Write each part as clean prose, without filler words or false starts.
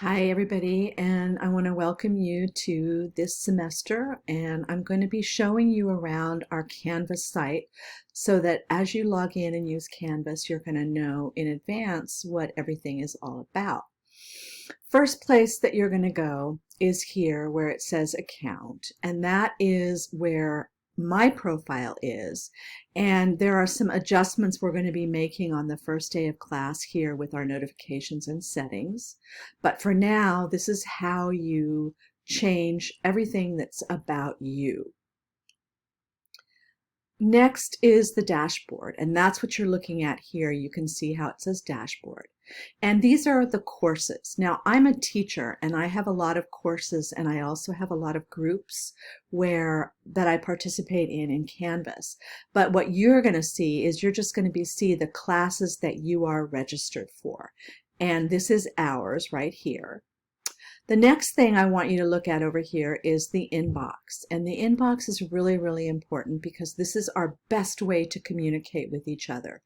Hi everybody, and I want to welcome you to this semester, and I'm going to be showing you around our Canvas site so that as you log in and use Canvas, you're going to know in advance what everything is all about. First place that you're going to go is here where it says account, and that is where my profile is, and there are some adjustments we're going to be making on the first day of class here with our notifications and settings. But for now, this is how you change everything that's about you. Next is the dashboard, and that's what you're looking at here. You can see how it says dashboard. And these are the courses. Now, I'm a teacher and I have a lot of courses, and I also have a lot of groups that I participate in Canvas. But what you're going to see is you're just going to see the classes that you are registered for. And this is ours right here. The next thing I want you to look at over here is the inbox. And the inbox is really, really important because this is our best way to communicate with each other.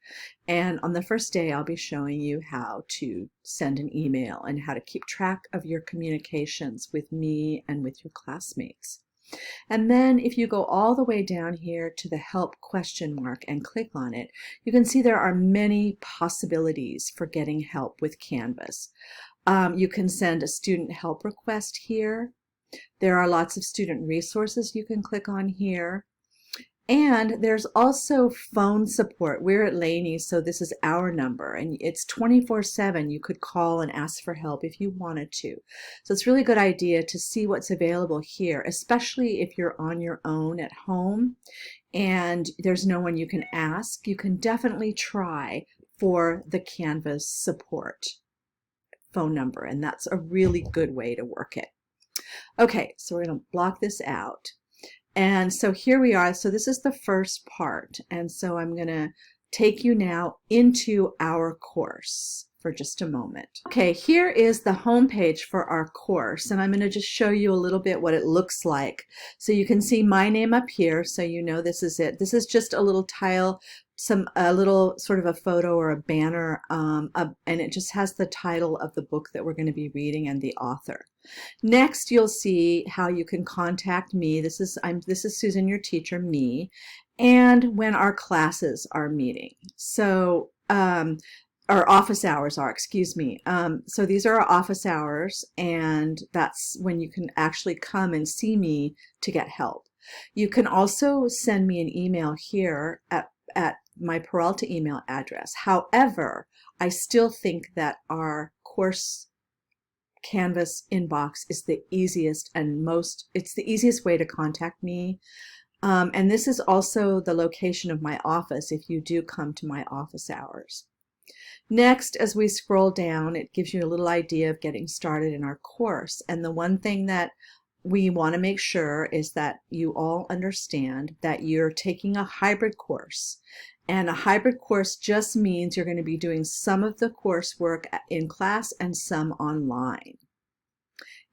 And on the first day, I'll be showing you how to send an email and how to keep track of your communications with me and with your classmates. And then if you go all the way down here to the help question mark and click on it, you can see there are many possibilities for getting help with Canvas. You can send a student help request here. There are lots of student resources you can click on here. And there's also phone support. We're at Laney, so this is our number, and it's 24/7. You could call and ask for help if you wanted to. So it's a really good idea to see what's available here, especially if you're on your own at home and there's no one you can ask. You can definitely try for the Canvas support phone number, and that's a really good way to work it. Okay, so we're going to block this out. And so here we are. So this is the first part. And so I'm going to take you now into our course for just a moment. Okay, here is the home page for our course, and I'm going to just show you a little bit what it looks like. So you can see my name up here, so you know this is it. This is just a little tile, a little sort of a photo or a banner, and it just has the title of the book that we're going to be reading and the author. Next, you'll see how you can contact me. This is Susan, your teacher, me, and when our classes are meeting. So our office hours are, excuse me. So these are our office hours, and that's when you can actually come and see me to get help. You can also send me an email here at my Peralta email address. However, I still think that our course Canvas inbox is the easiest and it's the easiest way to contact me. And this is also the location of my office if you do come to my office hours. Next, as we scroll down, it gives you a little idea of getting started in our course. And the one thing that we want to make sure is that you all understand that you're taking a hybrid course. And a hybrid course just means you're going to be doing some of the coursework in class and some online.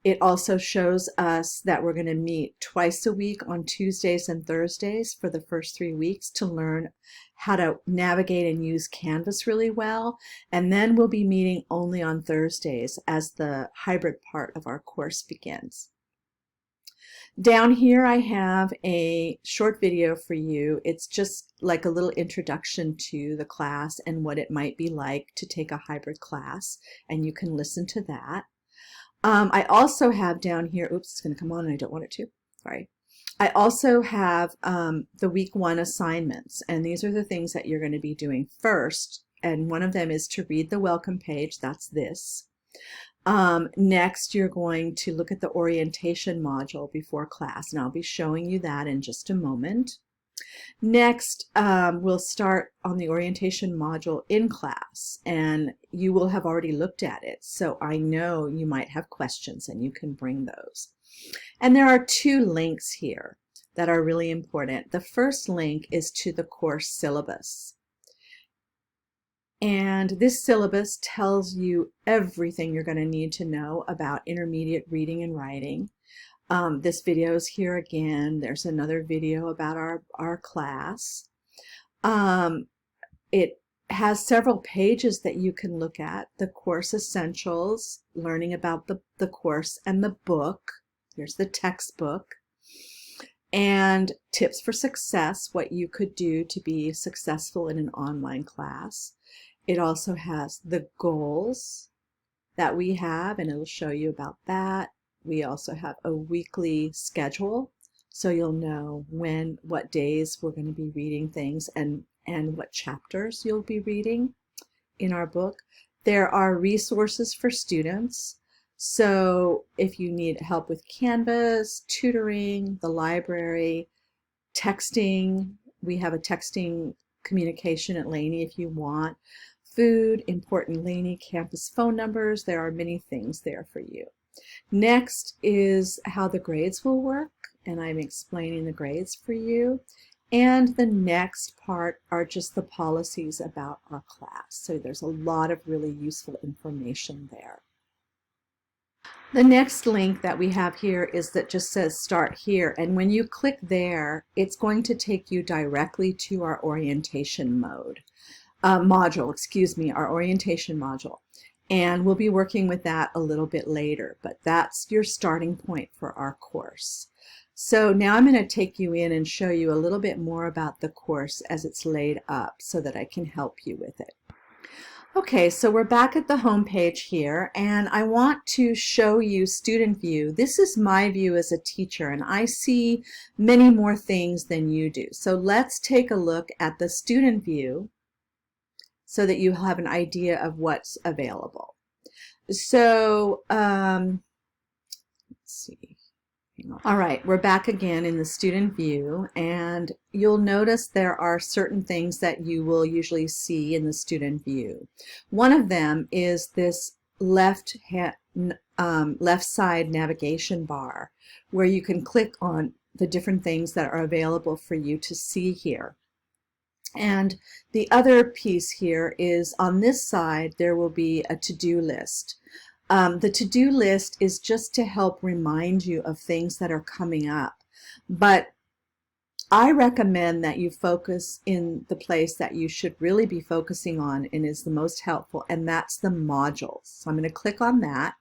It also shows us that we're going to meet twice a week on Tuesdays and Thursdays for the first 3 weeks to learn how to navigate and use Canvas really well. And then we'll be meeting only on Thursdays as the hybrid part of our course begins. Down here I have a short video for you. It's just like a little introduction to the class and what it might be like to take a hybrid class, and you can listen to that. I also have down here, oops, it's going to come on and I don't want it to, sorry. I also have the week 1 assignments, and these are the things that you're going to be doing first, and one of them is to read the welcome page. That's this. Next, you're going to look at the orientation module before class, and I'll be showing you that in just a moment. Next, we'll start on the orientation module in class, and you will have already looked at it, so I know you might have questions and you can bring those. And there are 2 links here that are really important. The first link is to the course syllabus. And this syllabus tells you everything you're going to need to know about intermediate reading and writing. This video is here again. There's another video about our class. It has several pages that you can look at. The course essentials, learning about the course and the book. Here's the textbook. And tips for success, what you could do to be successful in an online class. It also has the goals that we have, and it'll show you about that. We also have a weekly schedule, so you'll know what days we're going to be reading things and what chapters you'll be reading in our book. There are resources for students. So if you need help with Canvas, tutoring, the library, texting, we have a texting communication at Laney if you want. Food, important Laney campus phone numbers. There are many things there for you. Next is how the grades will work, and I'm explaining the grades for you. And the next part are just the policies about our class. So there's a lot of really useful information there. The next link that we have here is that just says start here, and when you click there, it's going to take you directly to our orientation module, our orientation module. And we'll be working with that a little bit later, but that's your starting point for our course. So now I'm going to take you in and show you a little bit more about the course as it's laid up so that I can help you with it. Okay, so we're back at the home page here, and I want to show you student view. This is my view as a teacher, and I see many more things than you do. So let's take a look at the student view so that you have an idea of what's available. So let's see. All right, we're back again in the student view, and you'll notice there are certain things that you will usually see in the student view. One of them is this left side navigation bar, where you can click on the different things that are available for you to see here. And the other piece here is on this side there will be a to-do list. The to-do list is just to help remind you of things that are coming up. But I recommend that you focus in the place that you should really be focusing on and is the most helpful, and that's the modules. So I'm going to click on that.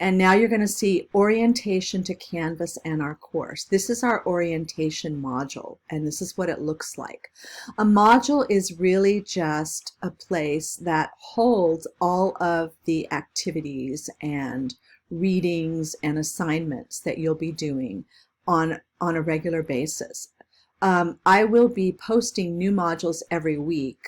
And now you're going to see orientation to Canvas and our course. This is our orientation module, and this is what it looks like. A module is really just a place that holds all of the activities and readings and assignments that you'll be doing on a regular basis. I will be posting new modules every week.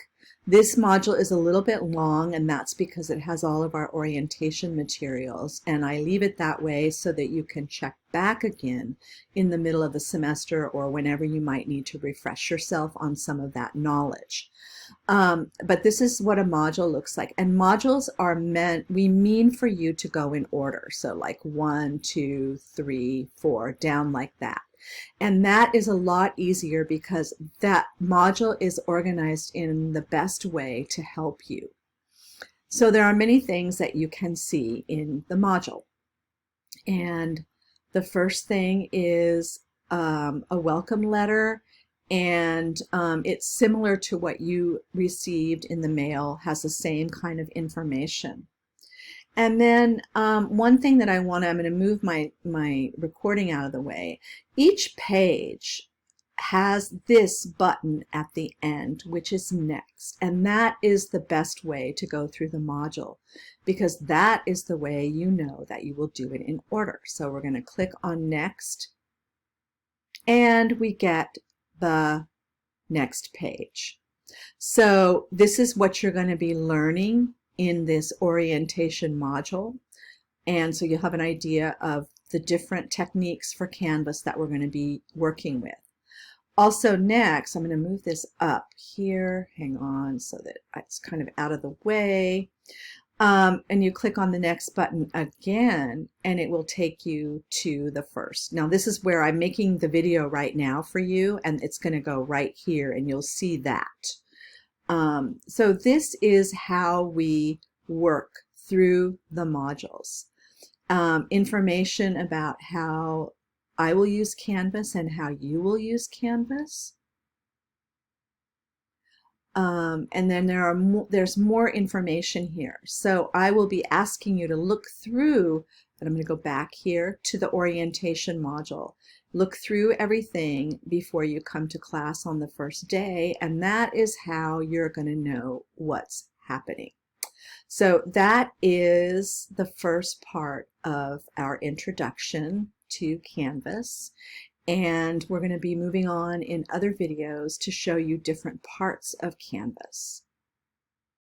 This module is a little bit long, and that's because it has all of our orientation materials, and I leave it that way so that you can check back again in the middle of the semester or whenever you might need to refresh yourself on some of that knowledge. But this is what a module looks like, and modules are we mean for you to go in order, so like 1, 2, 3, 4, down like that. And that is a lot easier because that module is organized in the best way to help you. So there are many things that you can see in the module. And the first thing is a welcome letter, and it's similar to what you received in the mail, has the same kind of information. And then one thing that I'm going to move my recording out of the way. Each page has this button at the end, which is next. And that is the best way to go through the module, because that is the way you know that you will do it in order. So we're going to click on next, and we get the next page. So this is what you're going to be learning in this orientation module, and so you'll have an idea of the different techniques for Canvas that we're going to be working with. Also next, I'm going to move this up here, hang on, so that it's kind of out of the way, and you click on the next button again, and it will take you to the first. Now this is where I'm making the video right now for you, and it's going to go right here, and you'll see that. So this is how we work through the modules. Information about how I will use Canvas and how you will use Canvas. And then there's more information here. So I will be asking you to look through, but I'm going to go back here to the orientation module. Look through everything before you come to class on the first day, and that is how you're going to know what's happening. So that is the first part of our introduction to Canvas. And we're going to be moving on in other videos to show you different parts of Canvas.